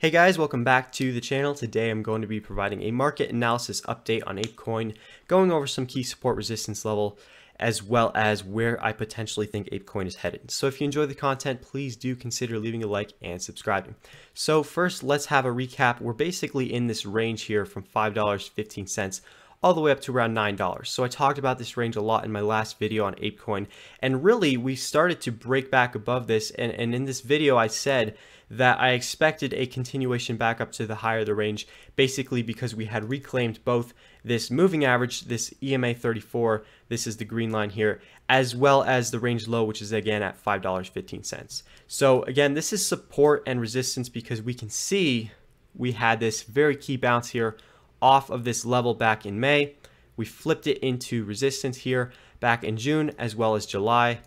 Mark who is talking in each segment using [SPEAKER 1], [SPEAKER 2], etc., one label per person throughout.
[SPEAKER 1] Hey guys, welcome back to the channel. Today I'm going to be providing a market analysis update on Apecoin, going over some key support resistance level, as well as where I potentially think Apecoin is headed. So if you enjoy the content, please do consider leaving a like and subscribing. So first, let's have a recap. We're basically in this range here from $5.15 all the way up to around $9. So I talked about this range a lot in my last video on Apecoin, and really we started to break back above this, and in this video I said that I expected a continuation back up to the higher of the range, basically because we had reclaimed both this moving average, this EMA 34, this is the green line here, as well as the range low, which is again at $5.15. So again, this is support and resistance because we can see we had this very key bounce here off of this level back in May. We flipped it into resistance here back in June as well as July.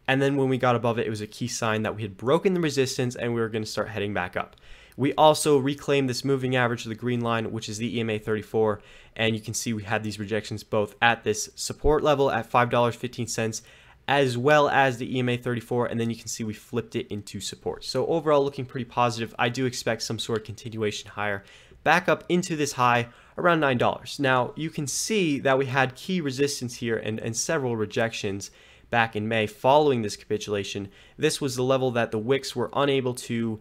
[SPEAKER 1] And then when we got above it, it was a key sign that we had broken the resistance and we were going to start heading back up. We also reclaimed this moving average of the green line, which is the EMA 34. And you can see we had these rejections both at this support level at $5.15 as well as the EMA 34, and then you can see we flipped it into support. So overall looking pretty positive. I do expect some sort of continuation higher back up into this high around $9. Now you can see that we had key resistance here and several rejections back in May following this capitulation. This was the level that the wicks were unable to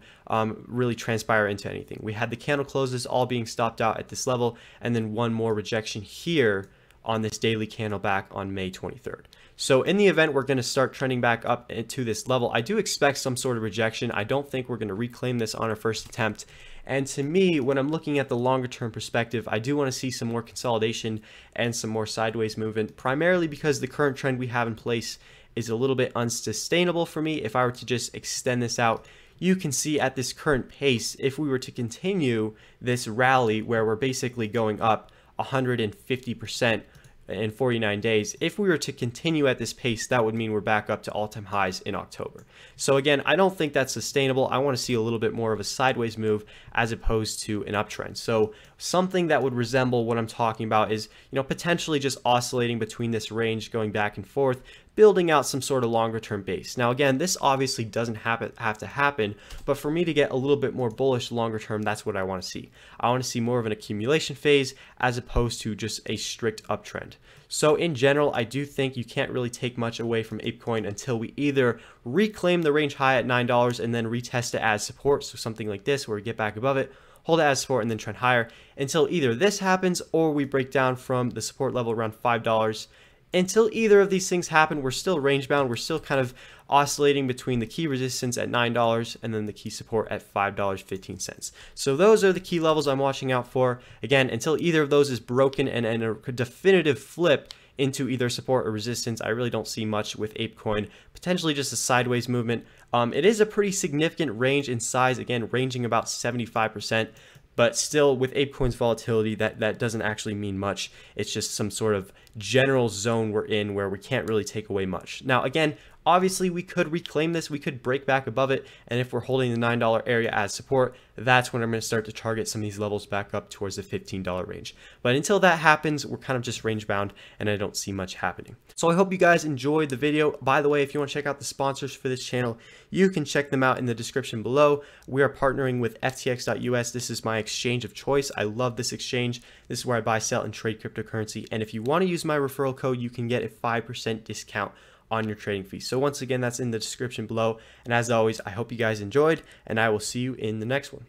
[SPEAKER 1] really transpire into anything. We had the candle closes all being stopped out at this level, and then one more rejection here on this daily candle back on May 23rd. So in the event we're going to start trending back up into this level, I do expect some sort of rejection. I don't think we're going to reclaim this on our first attempt. And to me, when I'm looking at the longer term perspective, I do want to see some more consolidation and some more sideways movement, primarily because the current trend we have in place is a little bit unsustainable for me. If I were to just extend this out, you can see at this current pace, if we were to continue this rally where we're basically going up 150% in 49 days, if we were to continue at this pace, that would mean we're back up to all-time highs in October. So again, I don't think that's sustainable. I want to see a little bit more of a sideways move as opposed to an uptrend. So something that would resemble what I'm talking about is, potentially just oscillating between this range, going back and forth, building out some sort of longer term base. Now again, this obviously doesn't have to happen, but for me to get a little bit more bullish longer term, that's what I want to see. I want to see more of an accumulation phase as opposed to just a strict uptrend. So in general, I do think you can't really take much away from Apecoin until we either reclaim the range high at $9 and then retest it as support, so something like this where we get back above it, hold it as support and then trend higher, until either this happens or we break down from the support level around $5. Until either of these things happen, we're still range bound. We're still kind of oscillating between the key resistance at $9 and then the key support at $5.15. So those are the key levels I'm watching out for. Again, until either of those is broken and a definitive flip into either support or resistance, I really don't see much with Apecoin. Potentially just a sideways movement. It is a pretty significant range in size, again, ranging about 75%. But still, with Apecoin's volatility, that doesn't actually mean much. It's just some sort of general zone we're in where we can't really take away much. Now, again, obviously, we could reclaim this. We could break back above it. And if we're holding the $9 area as support, that's when I'm going to start to target some of these levels back up towards the $15 range. But until that happens, we're kind of just range bound, and I don't see much happening. So I hope you guys enjoyed the video. By the way, if you want to check out the sponsors for this channel, you can check them out in the description below. We are partnering with FTX.us. This is my exchange of choice. I love this exchange. This is where I buy, sell, and trade cryptocurrency. And if you want to use my referral code, you can get a 5% discount on your trading fee. So once again, that's in the description below. And as always, I hope you guys enjoyed, and I will see you in the next one.